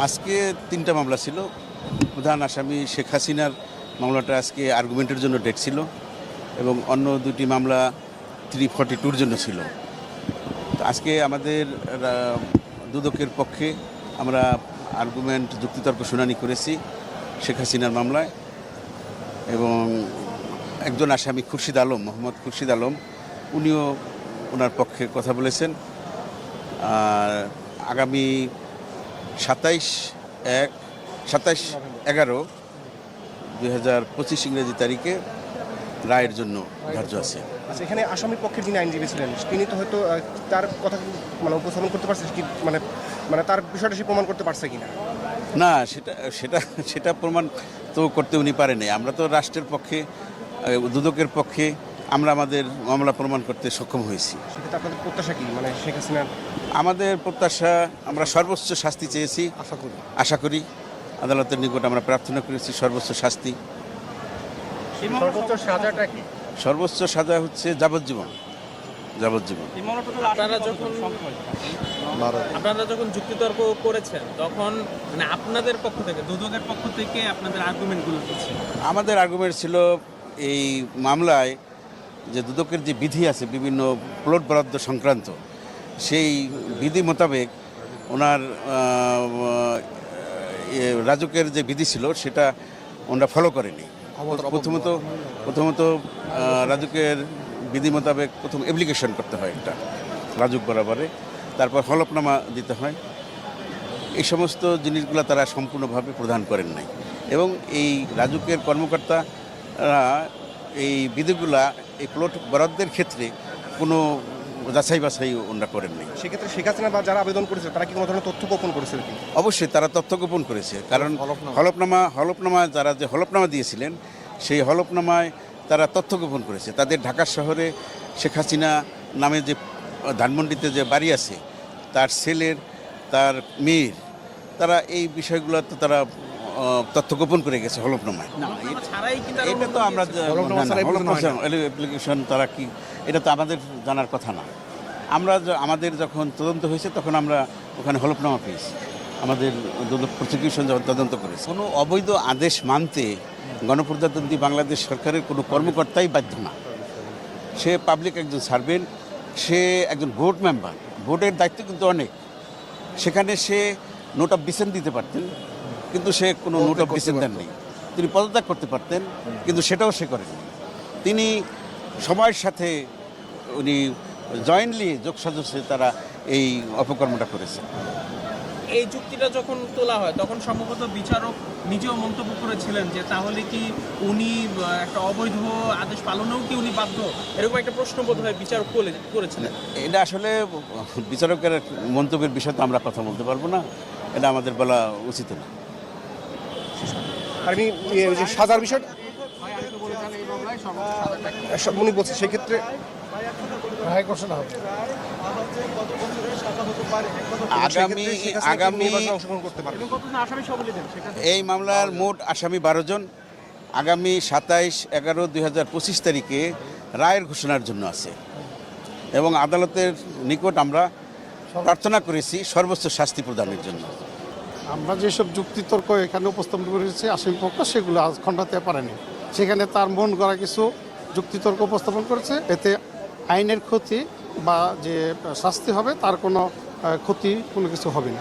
আজকে ৩টা মামলা ছিল। প্রধান আসামি শেখ হাসিনার মামলাটা আজকে আর্গুমেন্টের জন্য ডেট ছিল এবং অন্য দুটি মামলা 342-র জন্য ছিল। তো আজকে আমাদের দুদকের পক্ষে আমরা আর্গুমেন্ট যুক্তিতর্ক শুনানি করেছি শেখ হাসিনার মামলায়, এবং একজন আসামি খুরশিদ আলম, মোহাম্মদ খুরশিদ আলম, উনিও ওনার পক্ষে কথা বলেছেন। আর আগামী 27/11/2025 ইংরেজি তারিখে রায়ের জন্য ধার্য আছে। আচ্ছা, এখানে আসামির পক্ষে যিনি আইনজীবী ছিলেন তিনি তো হয়তো তার কথা উপস্থাপন করতে পারছে কি, মানে তার বিষয়টা সে প্রমাণ করতে পারছে কিনা? না, সেটা প্রমাণ তো করতে উনি পারেনি। আমরা তো রাষ্ট্রের পক্ষে, দুদকের পক্ষে আমরা আমাদের মামলা প্রমাণ করতে সক্ষম হয়েছি। সেক্ষেত্রে আপনাদের প্রত্যাশা কি, মানে শেখ হাসিনার? আমাদের প্রত্যাশা, আমরা সর্বোচ্চ শাস্তি চেয়েছি। আশা করি আদালতের নিকট আমরা প্রার্থনা করেছি সর্বোচ্চ শাস্তি। সর্বোচ্চ সাজাটা কি? সর্বোচ্চ সাজা হচ্ছে যাবজ্জীবন। আপনারা যখন যুক্তিতর্ক করেছেন তখন মানে আপনাদের পক্ষ থেকে, দুদকের পক্ষ থেকে আপনাদের আর্গুমেন্টগুলো কি ছিল? আমাদের আর্গুমেন্ট ছিল এই মামলায় যে দুদকের যে বিধি আছে বিভিন্ন প্লট বরাদ্দ সংক্রান্ত, সেই বিধি মোতাবেক ওনার রাজুকের যে বিধি ছিল সেটা ওনারা ফলো করেনি। প্রথমত রাজুকের বিধি মোতাবেক প্রথম অ্যাপ্লিকেশন করতে হয় একটা রাজুক বরাবরে, তারপর হলফনামা দিতে হয়। এই সমস্ত জিনিসগুলো তারা সম্পূর্ণভাবে প্রদান করেন নাই, এবং এই রাজুকের কর্মকর্তারা এই বিধিগুলা এই প্লট বরাদ্দের ক্ষেত্রে কোনো যাচাই বাছাই ওনারা করেননি। সেক্ষেত্রে শেখ হাসিনা বা যারা আবেদন করেছে তারা কি কোনো ধরনের তথ্য গোপন করেছে কি? অবশ্যই তারা তথ্য গোপন করেছে, কারণ হলফনামা যারা যে হলফনামা দিয়েছিলেন সেই হলফনামায় তারা তথ্য গোপন করেছে। তাদের ঢাকা শহরে শেখ হাসিনা নামে যে ধানমন্ডিতে যে বাড়ি আছে, তার ছেলের, তার মেয়ের, তারা এই বিষয়গুলোতে তারা তথ্য গোপন করে গেছে হলফনামায়। এটা তো আমরা অ্যাপ্লিকেশন তারা কি, এটা তো আমাদের জানার কথা না। আমাদের যখন তদন্ত হয়েছে তখন আমরা ওখানে হলফনামা পেয়েছি, আমাদের প্রসিকিউশন যখন তদন্ত করেছে। কোনো অবৈধ আদেশ মানতে গণপ্রজাতন্ত্রী বাংলাদেশ সরকারের কোনো কর্মকর্তাই বাধ্য না। সে পাবলিক একজন সার্ভেন্ট, সে একজন ভোট মেম্বার, ভোটের দায়িত্ব কিন্তু অনেক। সেখানে সে নোট অফ ডিসেন্ট দিতে পারতেন, কিন্তু সে কোনো নোট অফ ডিসেন্ট দেননি। তিনি পদত্যাগ করতে পারতেন, কিন্তু সেটাও সে করেননি। তিনি সময়ের সাথে উনি জয়েন্টলি যোগসাজশে তারা এই অপকর্মটা করেছে। এই যুক্তিটা যখন তোলা হয় তখন সম্ভবত বিচারক নিজেও মন্তব্য করেছিলেন যে তাহলে কি উনি একটা অবৈধ আদেশ পালনেও কি উনি বাধ্য, এরকম একটা প্রশ্ন বোধ হয় বিচারক করেছিলেন। এটা আসলে বিচারকের মন্তব্যের বিষয়ে তো আমরা কথা বলতে পারবো না, এটা আমাদের বলা উচিত না। আর আমি যে সাজার বিষয়টা উনি বলছে, সেক্ষেত্রে আগামী এই মামলার মোট আসামি 12 জন। আগামী 27/11/2025 তারিখে রায়ের ঘোষণার জন্য আছে, এবং আদালতের নিকট আমরা প্রার্থনা করেছি সর্বোচ্চ শাস্তি প্রদানের জন্য। আমরা যেসব যুক্তিতর্ক এখানে উপস্থাপন করেছি আসামি পক্ষ, সেগুলো আজ খণ্ডাতে পারেনি। সেখানে তার মন গড়া কিছু যুক্তিতর্ক উপস্থাপন করেছে, এতে আইনের ক্ষতি বা যে শাস্তি হবে তার কোনো ক্ষতি কোনো কিছু হবে না।